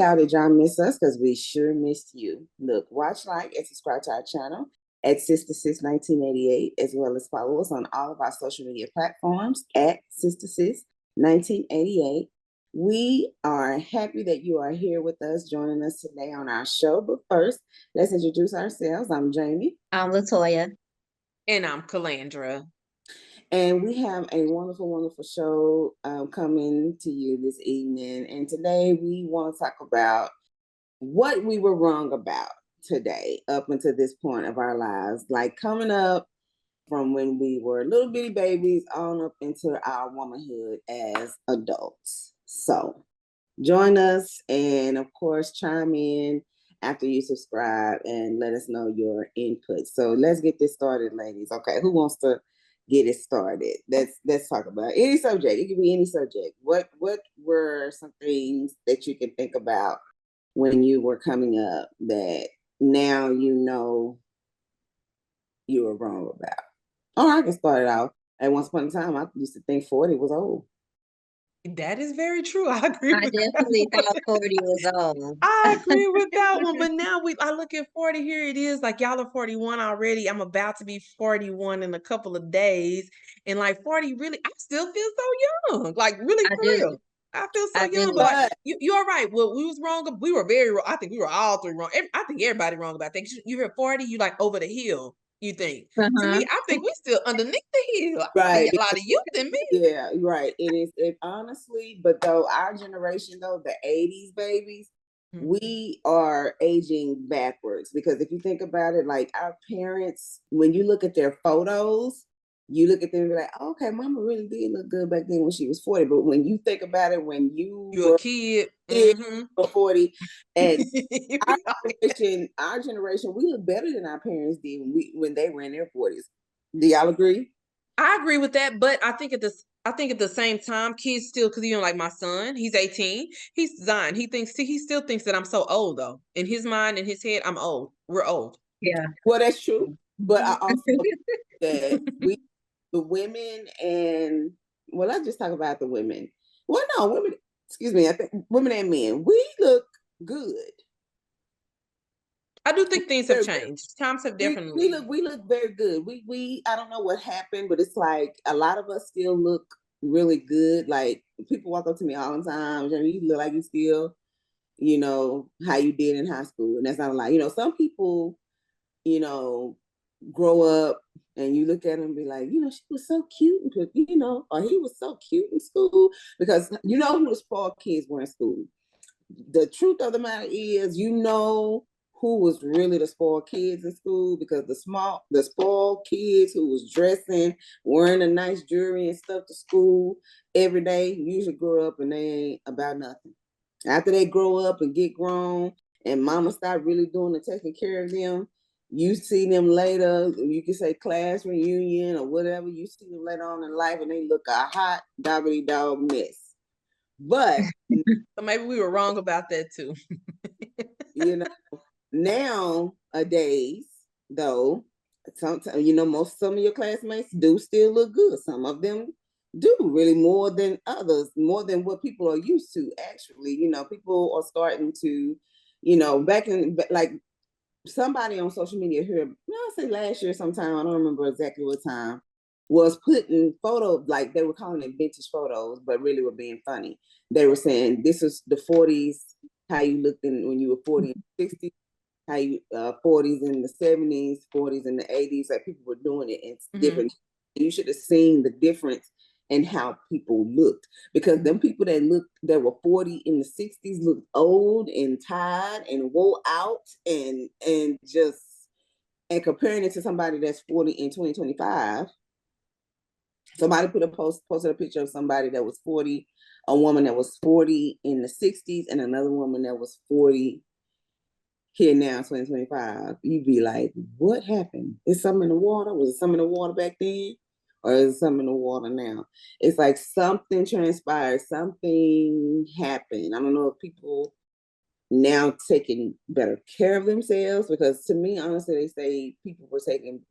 how did y'all miss us? Because we sure missed you. Look, watch, like, and subscribe to our channel at Sister Sis 1988, as well as follow us on all of our social media platforms at Sister Sis 1988. We are happy that you are here with us, joining us today on our show. But first, let's introduce ourselves. I'm Jamie. I'm Latoya. And I'm Calandra. And we have a wonderful, wonderful show coming to you this evening. And today we want to talk about what we were wrong about today up until this point of our lives, like coming up from when we were little bitty babies on up into our womanhood as adults. So join us and, of course, chime in after you subscribe and let us know your input. So let's get this started, ladies. Okay, who wants to get it started? Let's talk about any subject. It can be any subject. What were some things that you can think about when you were coming up that now you know you were wrong about? Or I can start it out. At once upon a time, I used to think 40 was old. That is very true. I agree. I definitely thought 40 was old. I agree with that one. But now I look at 40. Here it is. Like, y'all are 41 already. I'm about to be 41 in a couple of days. And like 40, really, I still feel so young. Like, really, for real. I feel so young. But like, you're right. Well, we was wrong. We were very wrong. I think we were all three wrong. I think everybody wrong about things. You hear 40, you like over the hill. You think. To me, I think we still underneath the hill. Right. A lot of youth than me. Yeah, right. It honestly, but though our generation, though, the 80s babies, we are aging backwards, because if you think about it, like our parents, when you look at their photos, you look at them and be like, oh, okay, mama really did look good back then when she was 40. But when you think about it, when you're a kid, 40, and our generation, we look better than our parents did when they were in their 40s. Do y'all agree? I agree with that, but I think at the same time, kids still, because like my son, he's 18, he's Zion. He still thinks that I'm so old, though. In his mind, in his head, I'm old. We're old. Yeah. Well, that's true. But I also that the women, and well, let's just talk about the women. Well, no, women, excuse me, I think women and men, we look good. I do think things have changed. Times have definitely. We look very good. We I don't know what happened, but it's like a lot of us still look really good. Like, people walk up to me all the time, you look like you still, how you did in high school. And that's not a lie. Some people, grow up and you look at them and be like, she was so cute, or he was so cute in school, because who the spoiled kids were in school. The truth of the matter is, who was really the spoiled kids in school, because the spoiled kids who was dressing, wearing a nice jewelry and stuff to school every day, usually grow up and they ain't about nothing. After they grow up and get grown and mama start really doing the taking care of them, you see them later, you can say class reunion or whatever, you see them later on in life and they look a hot doggity dog mess. But so maybe we were wrong about that too. Nowadays, though, sometimes, some of your classmates do still look good. Some of them do, really, more than others, more than what people are used to. Actually, people are starting to, back in, like, somebody on social media here, I say last year sometime, I don't remember exactly what time, was putting photos, like they were calling it vintage photos, but really were being funny. They were saying this is the 40s, how you looked when you were 40 and 60s, how you 40s in the 70s, 40s in the 80s, like people were doing it. It's different. You should have seen the difference in how people looked, because them people that were 40 in the 60s looked old and tired and wore out and comparing it to somebody that's 40 in 2025. Somebody posted a picture of somebody that was 40, a woman that was 40 in the 60s, and another woman that was 40 here now, 2025. You'd be like, what happened? Is something in the water? Was it something in the water back then? Or is it something in the water now? It's like something transpired, something happened. I don't know if people now taking better care of themselves, because to me, honestly, they say people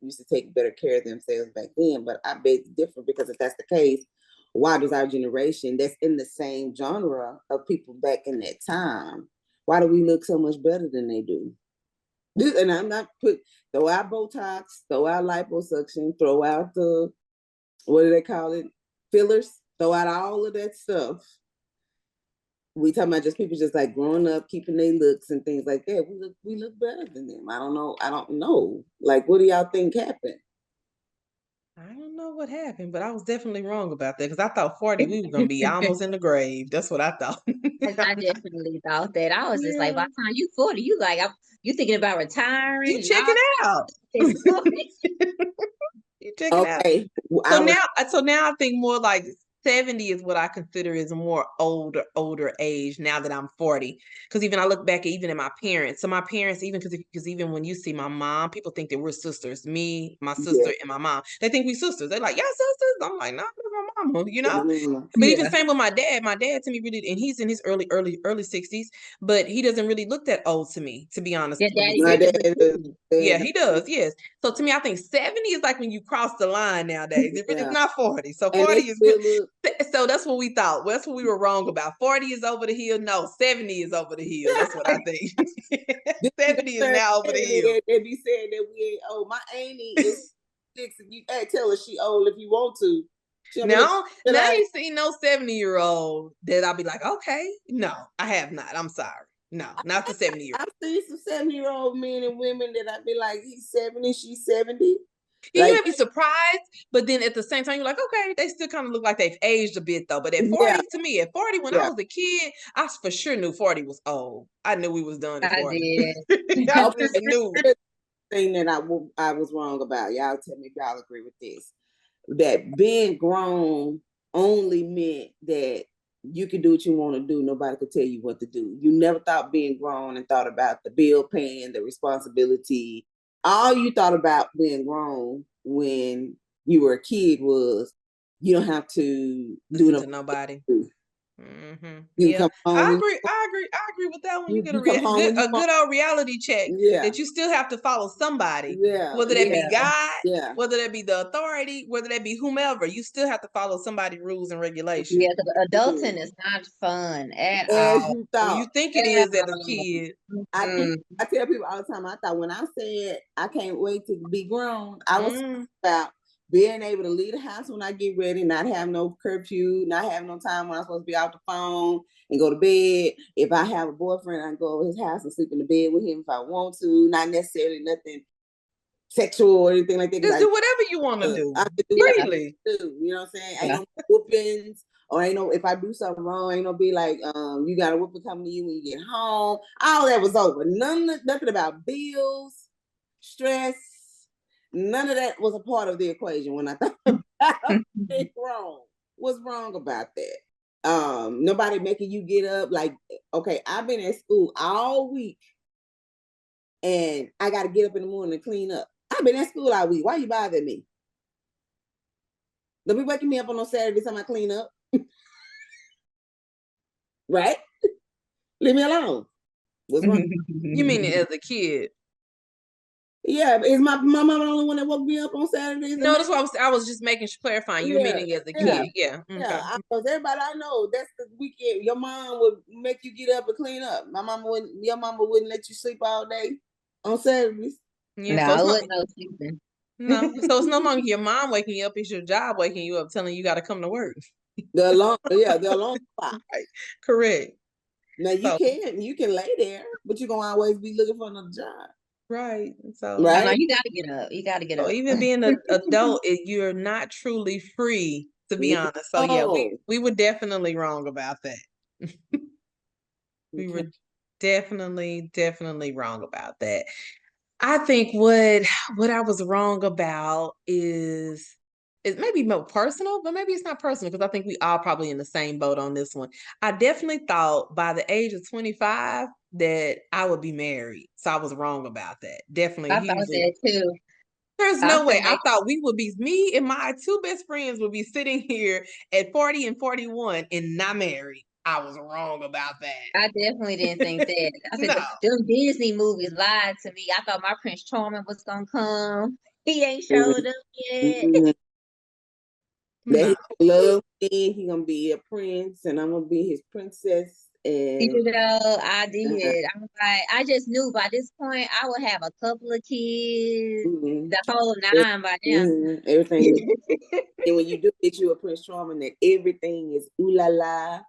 used to take better care of themselves back then, but I bet it's different, because if that's the case, why does our generation that's in the same genre of people back in that time why do we look so much better than they do? And I'm not throw out Botox, throw out liposuction, throw out the, what do they call it? Fillers, throw out all of that stuff. We talking about just people just like growing up, keeping their looks and things like that. We look better than them. I don't know. Like, what do y'all think happened? I don't know what happened, but I was definitely wrong about that because I thought 40 we were gonna be almost in the grave. That's what I thought. I definitely thought that. I was just like, by Yeah. the time you 40, you like, you thinking about retiring You and checking out. all. You checking out. Okay. So now I think more like 70 is what I consider is a more older age now that I'm 40. Because even I look back even at my parents. So my parents, because even when you see my mom, people think that we're sisters. Me, my sister, Yeah. and my mom. They think we sisters. They're like, yeah, sisters. I'm like, no, that's my mama, you know? Mm, But even Yeah. same with my dad. My dad to me really, and he's in his early 60s, but he doesn't really look that old to me, to be honest Your with daddy my you. dad picture is too. Yeah, he does. Yes. So to me, I think 70 is like when you cross the line nowadays. It's yeah. not 40. So And 40 they is still look so that's what we thought. Well, that's what we were wrong about. 40 is over the hill. No, 70 is over the hill. That's what I think. 70 is now over the hill. they be saying that we ain't old. My auntie is 6. You can't tell her she old if you want to. She'll be Now, now I like, ain't seen no 70-year-old that I'll be like, okay. No, I have not. I'm sorry. No, not the 70-year-old. I've seen some 70-year-old men and women that I'd be like, he's 70, she's 70. Yeah, you Like, might be surprised, but then at the same time, you're like, okay, they still kind of look like they've aged a bit though. But at yeah, 40, to me, at 40, when I yeah. was a kid, I for sure knew 40 was old. I knew we was done at I 40. did. I just Okay, knew. thing that I was wrong about. Y'all tell me if y'all agree with this. That being grown only meant that you could do what you want to do. Nobody could tell you what to do. You never thought being grown and thought about the bill paying, the responsibility. All you thought about being grown when you were a kid was you don't have to Listen do to nobody. the. You Yeah, come home I when agree. I agree with that one. You get you come home when you a want. good old reality check Yeah, that you still have to follow somebody, yeah, whether that yeah, be Yeah. God, yeah. whether that be the authority, whether that be whomever. You still have to follow somebody rules and regulations. Yeah, because adulting is not fun at As all. you Well, you thought. think it At is as a all. kid. I Mm-mm. I tell people all the time. I thought when I said I can't wait to be grown, I was Mm. about being able to leave the house when I get ready, not have no curfew, not have no time when I'm supposed to be off the phone and go to bed. If I have a boyfriend, I can go over his house and sleep in the bed with him if I want to. Not necessarily nothing sexual or anything like that. Just Because do whatever you want to do I could do Yeah. freely. you know what I'm saying? Ain't Yeah. no whoopings, or ain't no if I do something wrong, ain't no be like, you got a whooping coming to you when you get home. All that was over. Nothing about bills, stress, none of that was a part of the equation when I thought about being wrong. What's wrong about that? Nobody making you get up. Like, okay, I've been at school all week and I gotta get up in the morning and clean up. I've been at school all week. Why you bothering me? Don't be waking me up on Saturday time I clean up. Right? Leave me alone. What's wrong? You mean it as a kid? Yeah, is my mama the only one that woke me up on Saturdays and No, man? that's what I was just making clarifying. You were Yeah, meaning as a yeah, kid. Yeah. yeah. Okay. Because everybody I know, that's the weekend. Your mom would make you get up and clean up. Your mama wouldn't let you sleep all day on Saturdays. Yeah. So No, it's it not wasn't no sleeping. no. So it's no longer your mom waking you up. It's your job waking you up, telling you got to come to work. The alarm clock. Right. Correct. Now So you can lay there, but you're gonna always be looking for another job. right. So Oh no, Right? you gotta get up. You gotta get so up. even being an adult, you're not truly free, to be honest. So yeah, No. we were definitely wrong about that. We were Okay. definitely wrong about that. I think what I was wrong about is maybe more personal, but maybe it's not personal because I think we all probably in the same boat on this one. I definitely thought by the age of 25 that I would be married. So I was wrong about that. Definitely I a thought hugely. that too. There's I no way. feel I like thought we would be me and my two best friends would be sitting here at 40 and 41 and not married. I was wrong about I definitely didn't think that. I said that. them Disney movies lied to me. I thought my Prince Charming was gonna come. He ain't showed up yet. Mhm. That No. he love me. He gonna be a prince, and I'm gonna be his princess, And I did. I'm like, I just knew by this point I would have a couple of kids, mhm, the whole nine by now. everything is, and when you do get you a Prince Charming, that everything is ooh la la.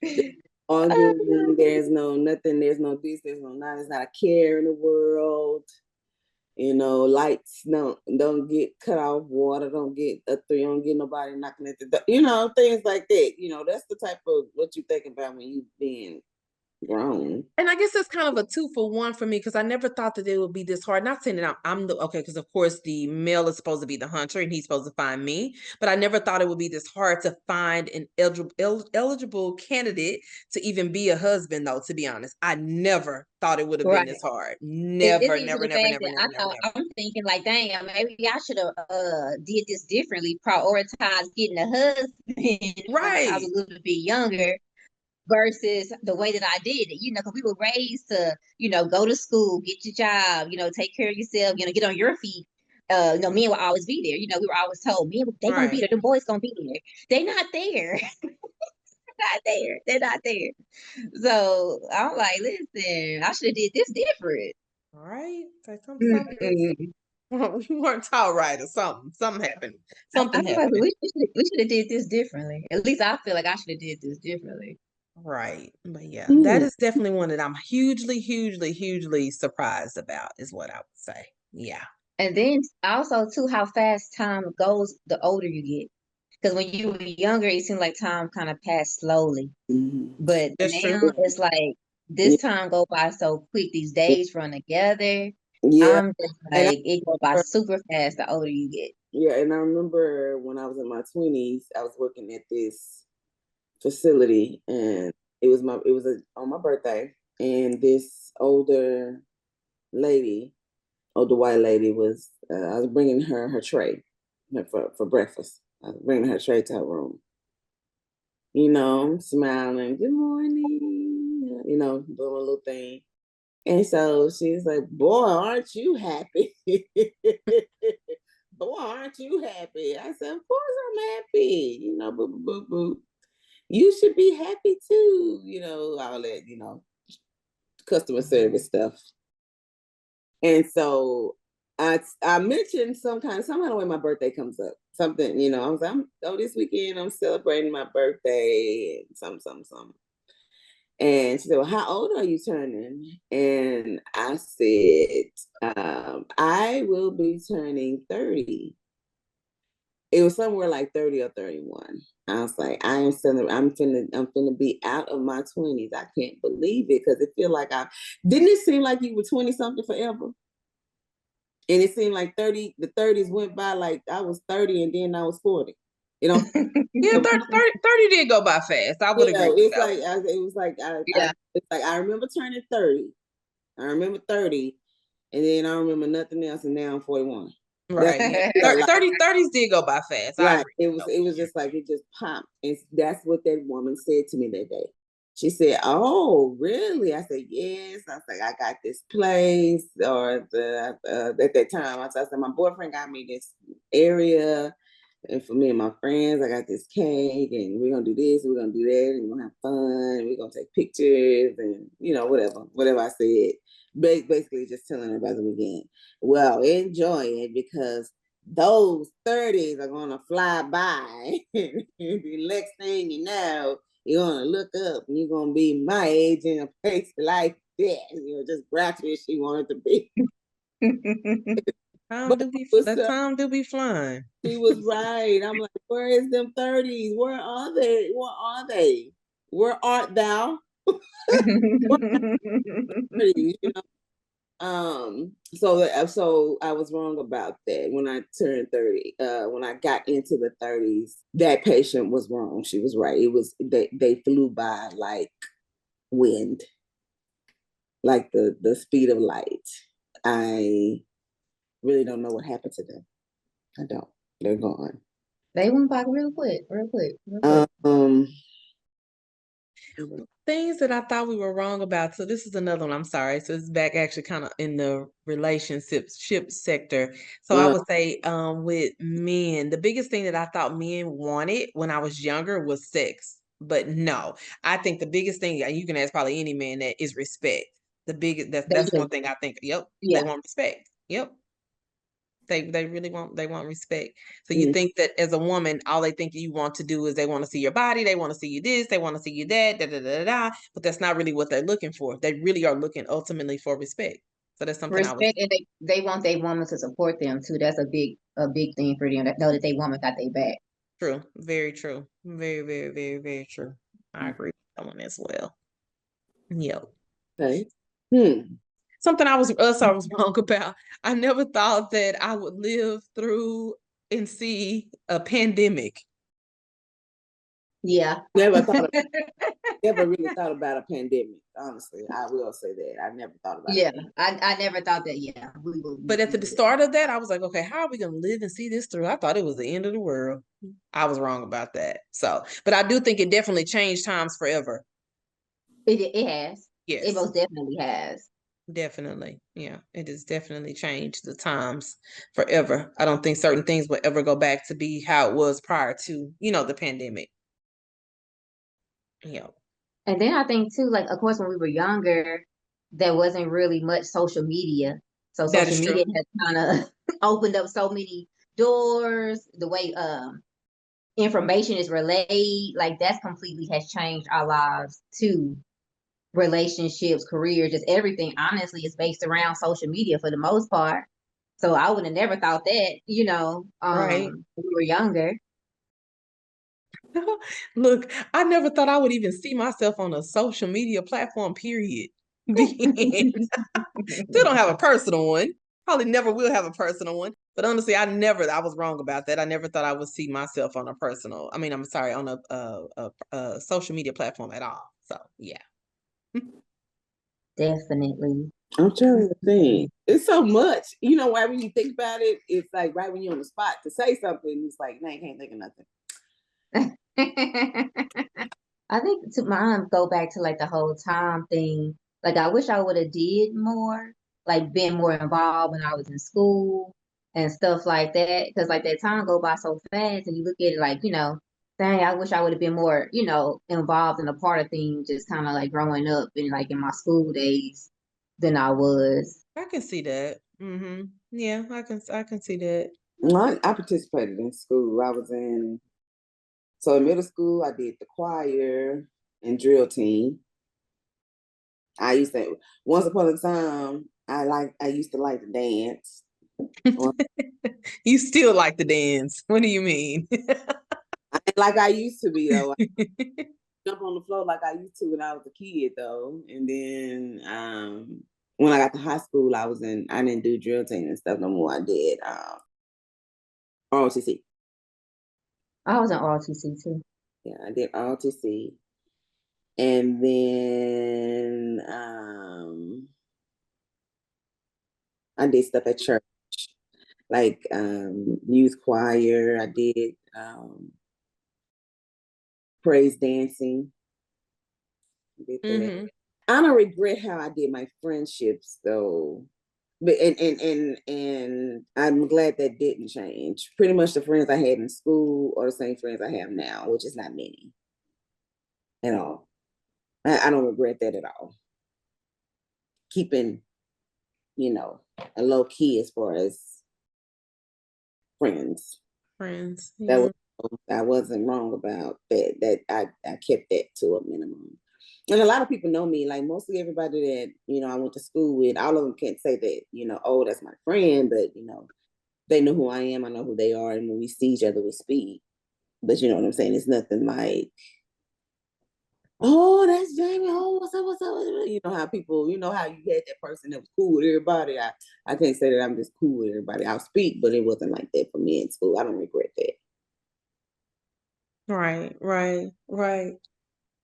There's no arguing, there's no nothing, there's no this, there's no that, there's not a care in the world. Lights don't get cut off, water don't get don't get nobody knocking at the door, things like that. That's the type of what you think about when you being grown. And I guess that's kind of a 2-for-1 for me because I never thought that it would be this hard. Not saying that I'm the okay, because of course the male is supposed to be the hunter and he's supposed to find me, but I never thought it would be this hard to find an eligible candidate to even be a husband, though, to be honest. I never thought it would have been Right. this hard. It's Never, even never, the never, fact never, that never, never, never. I'm thinking like, damn, maybe I should have did this differently, prioritized getting a husband when I was Right. a little bit younger versus the way that I did it, because we were raised to, go to school, get your job, take care of yourself, get on your feet. Men will always be there. We were always told men they gonna be Right. there, the boys gonna be there. They not there. Not there. They're not there. So I'm like, listen, I should have did this different. All right. So something Mm-mm. you weren't taught right or something. Something happened. I Something feel like happened. we should have did this differently. At least I feel like I should have did this differently. Right. But yeah, that Hmm. is definitely one that I'm hugely, hugely, hugely surprised about, is what I would say. Yeah. And then also too, how fast time goes the older you get. Because when you were younger, it seemed like time kind of passed slowly. Hmm. But That's true. now it's like this time go by so quick. These days run together. Yeah, I'm just and like it go by super fast the older you get. and I remember when I was in my 20s, I was working at this facility, and on my birthday, and this lady, older white lady I was bringing her tray for breakfast. I was bringing her tray to her room. Smiling, good morning, doing a little thing. And so she's like, boy, aren't you happy? Boy, aren't you happy? I said, of course I'm happy. Boo, boo, boo, boo. You should be happy too. All that, customer service stuff. And so I mentioned somehow when my birthday comes up, something, I was this weekend I'm celebrating my birthday and some. And she said, well, how old are you turning? And I said, I will be turning 30. It was somewhere like 30 or 31. I was like, I'm finna be out of my 20s. I can't believe it because it feel like didn't it seem like you were 20 something forever? And it seemed like the 30s went by like I was 30 and then I was 40. Yeah, 30 did go by fast. I would agree with It's that. like it was like Yeah. it's like I remember turning 30. I remember 30, and then I don't remember nothing else, and now I'm 41. Right. Yeah. 30s did go by fast. I Right. agree. It was just like it just popped. And that's what that woman said to me that day. She said, oh, really? I said, yes. I was like, I got this place, or at that time, I said, my boyfriend got me this area. And for me and my friends, I got this cake, and we're gonna do this, we're gonna do that, and we're gonna have fun, and we're gonna take pictures, and whatever I said. Basically, just telling everybody again. Well, enjoy it because those 30s are gonna fly by. The next thing you know, you're gonna look up and you're gonna be my age in a place like that. Just graduate she wanted to be. But Time do be flying. she was right. I'm like, where is them 30s? Where are they? Where are they? Where art thou? So I was wrong about that when I turned 30. When I got into the 30s, that patient was wrong. She was right. It was they flew by like wind, like the speed of light. I really don't know what happened to them. I don't. They're gone. They went by real quick, real quick, real quick. Things that I thought we were wrong about. So this is another one. I'm sorry. So it's back actually kind of in the relationship sector. So I would say with men, the biggest thing that I thought men wanted when I was younger was sex. But no, I think the biggest thing, you can ask probably any man, that is respect. The biggest, that's one thing I think. Yep, Yeah. they want respect. Yep, they really want respect. So you think that as a woman, all they think you want to do is they want to see your body, they want to see you this, they want to see you that, da da da da. But that's not really what they're looking for. They really are looking ultimately for respect. So that's something I was Respect, and they want their woman to support them too. That's a big thing for them. That know that they woman got their back. true. Very true. Very, very, very, very true. I agree with that one as well. Yep. Okay. Something I was wrong about. I never thought that I would live through and see a pandemic. Yeah. Never really thought about a pandemic. Honestly, I will say that I never thought about Yeah, it. I never thought that. Yeah, But at the start of that, I was like, okay, how are we gonna live and see this through? I thought it was the end of the world. I was wrong about that. So, but I do think it definitely changed times forever. It has. Yes. It most definitely has. Definitely. Yeah. It has definitely changed the times forever. I don't think certain things will ever go back to be how it was prior to, the pandemic. Yeah. And then I think too, like, of course, when we were younger, there wasn't really much social media. So That is social true. media has kind of opened up so many doors. The way information is relayed, like that's completely has changed our lives too. Relationships, careers, just everything. Honestly, is based around social media for the most part. So I would have never thought that, Right. when we were younger. Look, I never thought I would even see myself on a social media platform, period. Still don't have a personal one. Probably never will have a personal one. But honestly, I was wrong about that. I never thought I would see myself on I'm sorry, on a social media platform at all. So yeah. Definitely. I'm trying to think. It's so much. You know why when you think about it, it's like right when you're on the spot to say something, it's like, I can't think of nothing. I think to mine go back to like the whole time thing. Like I wish I would have did more, like been more involved when I was in school and stuff like that. Because like that time go by so fast, and you look at it like, dang, I wish I would have been more, involved in a part of things, just kind of like growing up and like in my school days than I was. I can see that. Yeah, I can see that. Well, I participated in school. So in middle school, I did the choir and drill team. I used to once upon a time, I used to like to dance. You still like to dance. What do you mean? Like I used to be though. I jump on the floor like I used to when I was a kid though. And then when I got to high school, I didn't do drill team and stuff no more. I did ROTC. I was in ROTC too. Yeah, I did ROTC. And then I did stuff at church, like youth choir. I did praise dancing. I did that. I don't regret how I did my friendships though. But and I'm glad that didn't change. Pretty much the friends I had in school are the same friends I have now, which is not many at all. I don't regret that at all. Keeping, a low key as far as friends. Friends. That I wasn't wrong about that. That I kept that to a minimum. And a lot of people know me, like mostly everybody that, I went to school with, all of them can't say that, oh, that's my friend, but they know who I am, I know who they are, and when we see each other, we speak. But you know what I'm saying? It's nothing like, oh, that's Jamie. Oh, what's up? What's up? You know how people, how you had that person that was cool with everybody. I can't say that I'm just cool with everybody. I'll speak, but it wasn't like that for me in school. I don't regret that. Right, right, right.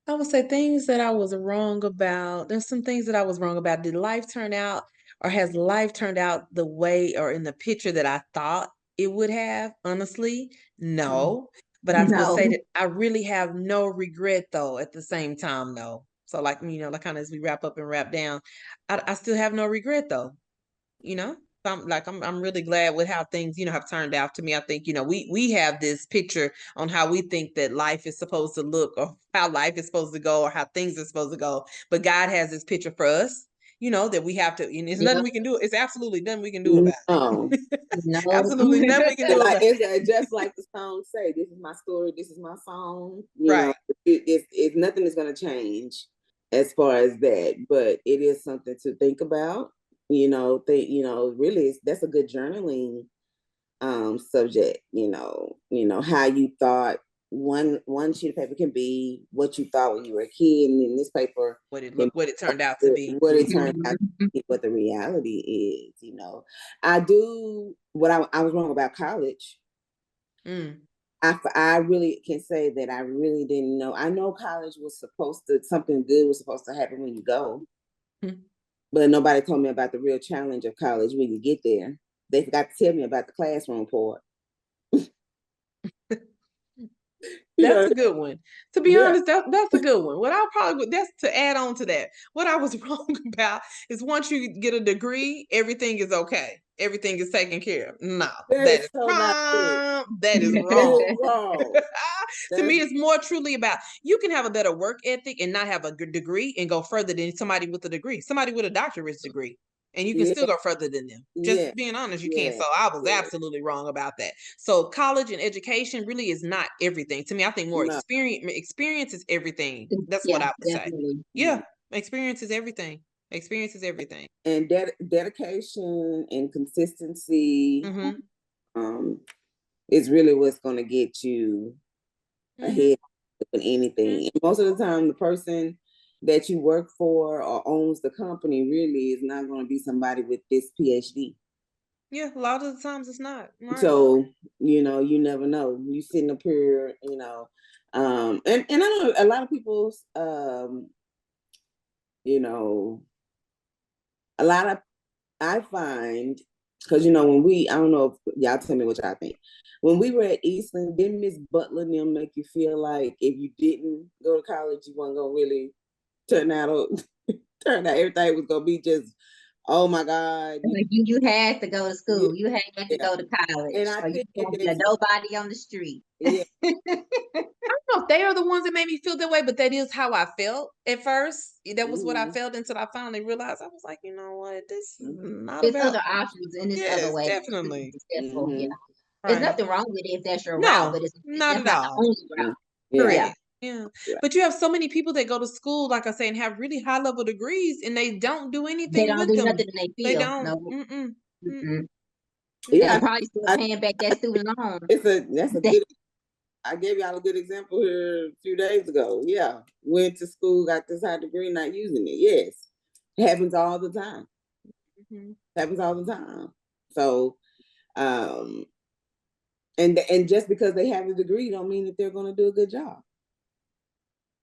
I would say things that I was wrong about. There's some things that I was wrong about. Did life turn out, or has life turned out the way or in the picture that I thought it would have? Honestly, no. But I would say that I really have no regret though at the same time, though. So like, like kind of as we wrap up and wrap down, I still have no regret though, I'm really glad with how things, have turned out to me. I think, we have this picture on how we think that life is supposed to look, or how life is supposed to go, or how things are supposed to go. But God has this picture for us, that we have to, and there's nothing we can do. It's absolutely nothing we can do about No. it. No. Absolutely nothing we can do about it. It's just like the song say, this is my story, this is my song. Right. It's nothing is going to change as far as that, but it is something to think about. Really, that's a good journaling subject. How you thought one sheet of paper can be what you thought when you were a kid, and in this paper, what it turned out to be. What it turned out to be, what the reality is. I do what I was wrong about college. I really can say that I really didn't know. I know college was something good was supposed to happen when you go. But nobody told me about the real challenge of college when you get there. They forgot to tell me about the classroom part. That's a good one. To be honest, that's a good one. That's to add on to that. What I was wrong about is once you get a degree, everything is okay. Everything is taken care of. No, that is wrong. That is wrong. To me, it's more truly about, you can have a better work ethic and not have a good degree and go further than somebody with a degree. Somebody with a doctorate's degree. And you can still go further than them. Just being honest, you can't. So I was absolutely wrong about that. So college and education really is not everything. To me, I think more experience is everything. That's what I would say. Yeah, experience is everything. Experience is everything. And dedication and consistency is really what's going to get you ahead of anything. And most of the time, the person that you work for or owns the company really is not going to be somebody with this PhD. Yeah, a lot of the times it's not. Right. So, you never know. You sitting up here, and I know a lot of people's, a lot of, I find, because, I don't know if y'all tell me what y'all think. When we were at Eastland, didn't Miss Butler and them make you feel like if you didn't go to college, you weren't going to really turn out everything was going to be just, oh my God. Like you had to go to school. You had to go to college. And I think nobody on the street. Yeah. I don't know if they are the ones that made me feel that way, but that is how I felt at first. That was what I felt until I finally realized. I was like, you know what? This is not There's about other options in this other way. Definitely. Yeah. There's nothing wrong with it if that's your route, but it's not at not all. the only route. Correct. Yeah. But you have so many people that go to school, like I say, and have really high level degrees, and they don't do anything. They don't with do them. nothing in their field. They don't. No. Yeah, they're probably still paying back that student loan. That's a good. I gave y'all a good example here a few days ago. Yeah, went to school, got this high degree, not using it. Yes, it happens all the time. Happens all the time. So, and just because they have a degree don't mean that they're going to do a good job.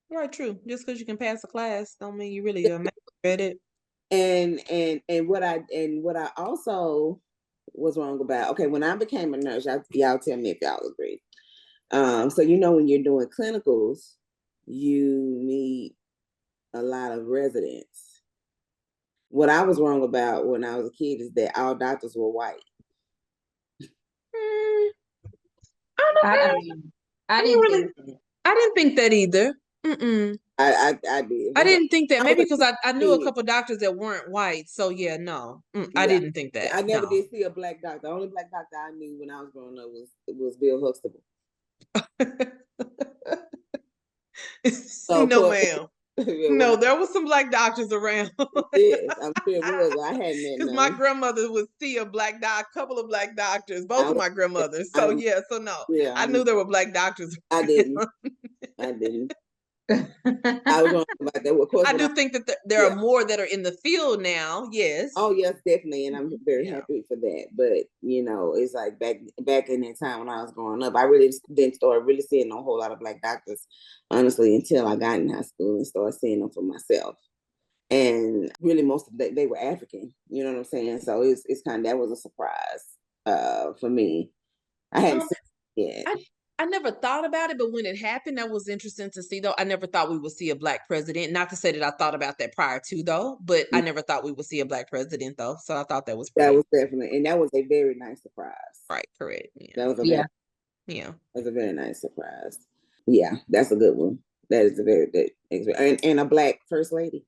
Right, true. Just because you can pass a class don't mean you really are at it. And what I also was wrong about. Okay, when I became a nurse, y'all tell me if y'all agree. So when you're doing clinicals, you meet a lot of residents. What I was wrong about when I was a kid is that all doctors were white. I didn't think that either. I did. I didn't think that. Maybe because I knew a couple of doctors that weren't white. So yeah, no, I didn't think that. I never did see a black doctor. The only black doctor I knew when I was growing up was Bill Huxtable. No, ma'am. No, there was some black doctors around. Yes, I'm sure it was. I hadn't met because my grandmother would see a couple of black doctors, both of my grandmothers. So I knew there were black doctors. I didn't. I was wrong about that. Of course, I do think that there are more that are in the field now. Yes. Oh yes, definitely, and I'm very happy for that. But it's like back in that time when I was growing up, I really didn't start really seeing a whole lot of black doctors, honestly, until I got in high school and started seeing them for myself. And really, most of they were African. You know what I'm saying? So it's kind of, that was a surprise for me. I hadn't seen it yet. I never thought about it, but when it happened, that was interesting to see, though. I never thought we would see a black president. Not to say that I thought about that prior to, though, but I never thought we would see a black president, though. So I thought that was That pretty was definitely, and that was a very nice surprise. right, correct. That was a Yeah. Yeah. that was a very nice surprise. Yeah, that's a good one. That is a very good and a black first lady.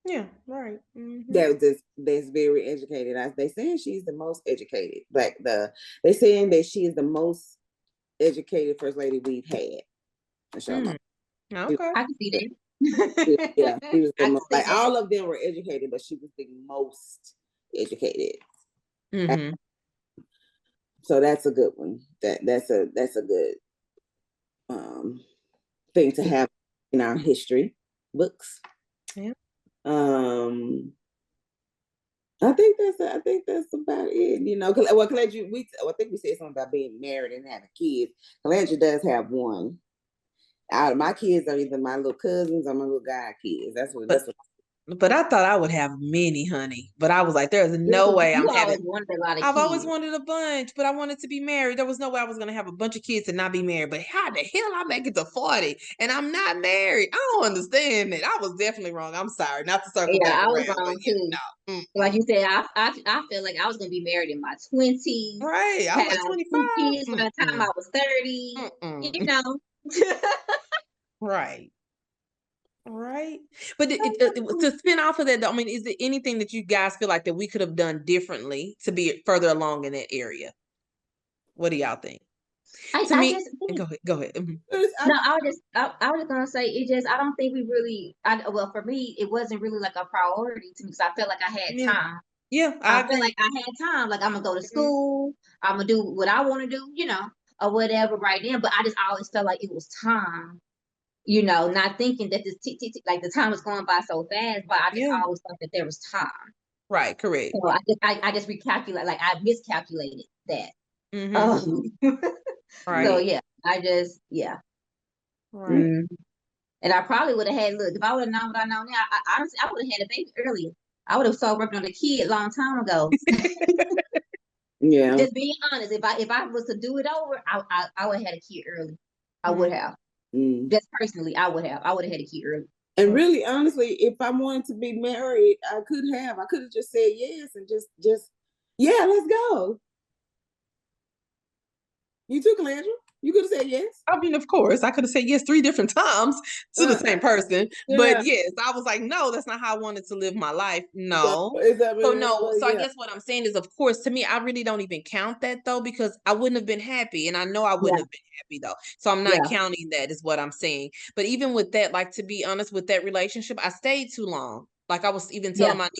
Yeah, right. Mm-hmm. That's very educated. They saying she's the most educated. They saying that she is the most educated first lady we've had. Okay. I can see that. Yeah, she was the I can most, see like that. all of them were educated, but she was the most educated. Mm-hmm. So that's a good one. That's a good thing to have in our history books. Yeah. I think that's about it. You know, well, Calandra, I think we said something about being married and having kids. Calandra does have one. Out of my kids are either my little cousins or my little guy kids. That's what. But I thought I would have many, honey. But I was like, there's no way I'm having. Always wanted a lot of I've kids. always wanted a bunch, but I wanted to be married. There was no way I was going to have a bunch of kids and not be married. But how the hell I make it to 40 and I'm not married? I don't understand that. I was definitely wrong. I'm sorry. Not to circle back I was around, wrong but too. no. Like you said, I feel like I was gonna be married in my 20s. Right. I was like Have 2 kids 25. by the time I was 30. You know. Right. Right. But to spin off of that, though, I mean, is there anything that you guys feel like that we could have done differently to be further along in that area? What do y'all think? To I me, just think, go ahead. Mm-hmm. no, I was just gonna say it just I don't think we really well for me it wasn't really like a priority to me because I felt like I had Yeah. time. Yeah, I I felt agree. like I had time. Like I'm gonna go to Mhm. school, I'm gonna do what I want to do, or whatever right then. But I just always felt like it was time, not thinking that this tick tick tick like the time was going by so fast. But I just Yeah. always thought that there was time. Right, correct. So I just recalculate like I miscalculated that. Mm-hmm. Right. So yeah, Right. Mm. And I probably would have had look if I would have known what I know now. I honestly I would have had a baby earlier. I would have started working on the kid a long time ago. Yeah. Just being honest, if I was to do it over, I would have had a kid early. I would have. Just personally, I would have had a kid early. And really, honestly, if I wanted to be married, I could have just said yes and just yeah, let's go. You too, Calandra. You could have said yes. I mean, of course, I could have said yes 3 different times to the same person. Yeah. But yes, I was like, no, that's not how I wanted to live my life. No. So no. So I guess what I'm saying is, of course, to me, I really don't even count that though, because I wouldn't have been happy. And I know I wouldn't have been happy though. So I'm not counting that is what I'm saying. But even with that, like to be honest, with that relationship, I stayed too long. Like I was even telling my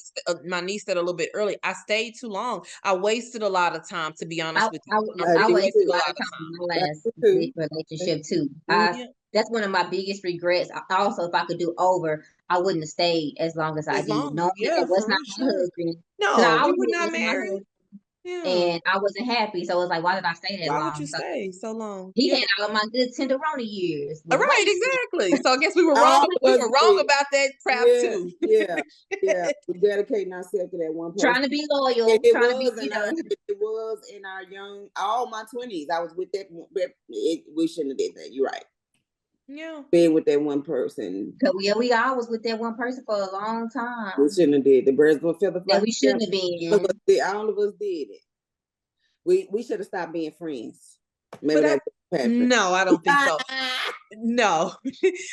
niece that a little bit early. I stayed too long. I wasted a lot of time, to be honest with you. I wasted a lot of time in my last relationship too. That's one of my biggest regrets. Also, if I could do over, I wouldn't have stayed as long as I did. Knowing that was not my husband. No, we were not married. And I wasn't happy. So it was like, why did I stay that long? Why would you stay so long? He had all of my good tenderoni years. Right, exactly. So I guess we were wrong. We were wrong about that crap too. Yeah. We're dedicating ourselves to that one person. Trying to be loyal. It was in our young, all my 20s. I was with that. We shouldn't have did that. You're right. Yeah. Being with that one person. We all was with that one person for a long time. We shouldn't have did. The birds gonna feather fly. Yeah, we shouldn't have been. All of us did it. We should have stopped being friends. No, I don't think so. No.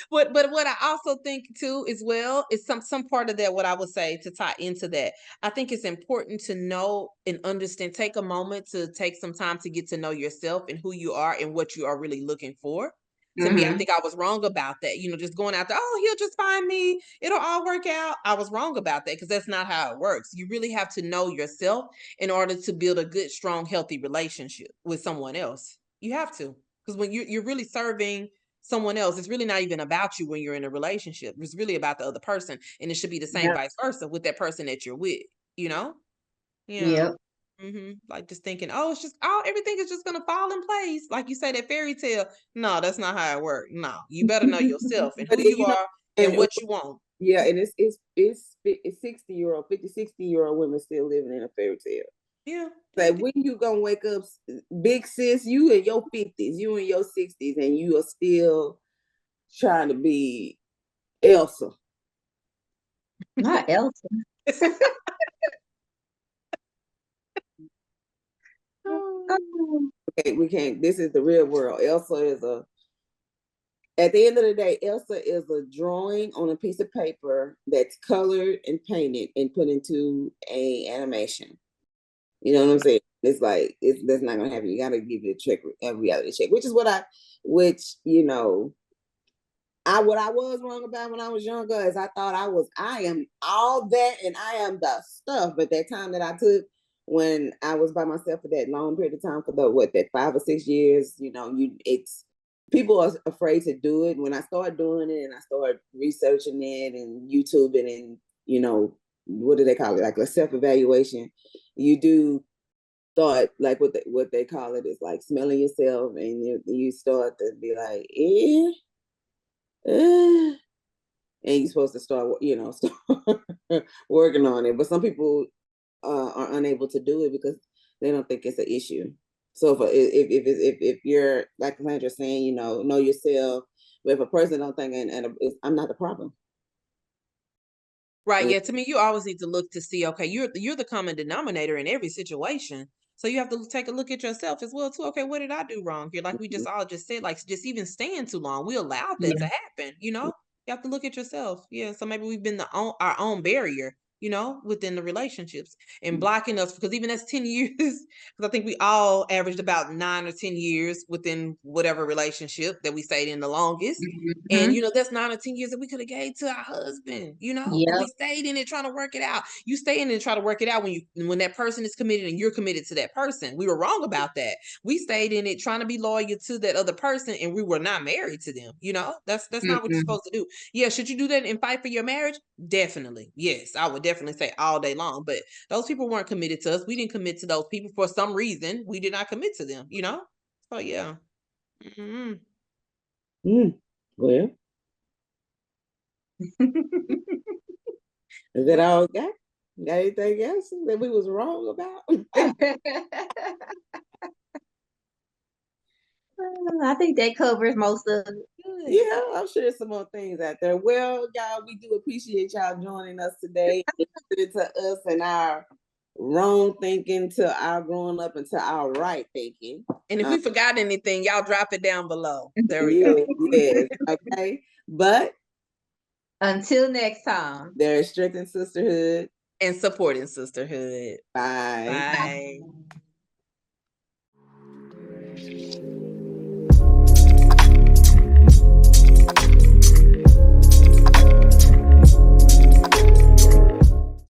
but what I also think too as well is some part of that, what I would say to tie into that. I think it's important to know and understand, take a moment to take some time to get to know yourself and who you are and what you are really looking for. To me, I think I was wrong about that. Just going out there, oh, he'll just find me. It'll all work out. I was wrong about that because that's not how it works. You really have to know yourself in order to build a good, strong, healthy relationship with someone else. You have to. Because when you're really serving someone else, it's really not even about you when you're in a relationship. It's really about the other person. And it should be the same vice versa with that person that you're with, Yeah. Yep. Like just thinking, everything is just gonna fall in place. Like you say, that fairy tale. No, that's not how it works. No, you better know yourself and who you are and what you want. Yeah, and it's 60-year-old, 50, 60-year-old women still living in a fairy tale. Yeah. Like, when you gonna wake up, big sis? You in your 50s, you in your 60s, and you are still trying to be Elsa. Not Elsa. Okay, we can't. This is the real world. Elsa is at the end of the day, Elsa is a drawing on a piece of paper that's colored and painted and put into a animation. You know what I'm saying? It's like that's not gonna happen. You gotta give it a reality check, which is what I what I was wrong about when I was younger is I thought I am all that and I am the stuff. But that time that I took when I was by myself for that long period of time, for that 5 or 6 years, it's people are afraid to do it. When I started doing it and I started researching it and YouTubing and what do they call it, like a self-evaluation, you do start, like what they call it is like smelling yourself, and you start to be like, and you're supposed to start working on it. But some people are unable to do it because they don't think it's an issue. So if you're like Landra's saying, know yourself. But if a person don't think, I'm not the problem. Right. Yeah. To me, you always need to look to see, okay, you're the common denominator in every situation. So you have to take a look at yourself as well too. Okay, what did I do wrong here? Like we just all just said, like just even staying too long, we allowed that to happen. You have to look at yourself. Yeah. So maybe we've been our own barrier, within the relationships and blocking us, because even that's 10 years, because I think we all averaged about 9 or 10 years within whatever relationship that we stayed in the longest. And that's 9 or 10 years that we could have gave to our husband, but we stayed in it trying to work it out. You stay in it and try to work it out when that person is committed and you're committed to that person. We were wrong about that. We stayed in it trying to be loyal to that other person, and we were not married to them. That's not what you're supposed to do. Yeah, should you do that and fight for your marriage? Definitely. Yes, I would definitely say all day long. But those people weren't committed to us. We didn't commit to those people for some reason. We did not commit to them, So yeah. Well, is that all got? Got anything else that we was wrong about? I think that covers most of it. Yeah, I'm sure there's some more things out there. Well, y'all, we do appreciate y'all joining us today. To us and our wrong thinking, to our growing up, and to our right thinking. And if we forgot anything, y'all drop it down below. There we go. Yes. Okay. But until next time, there is strength in sisterhood and supporting sisterhood. Bye. Bye.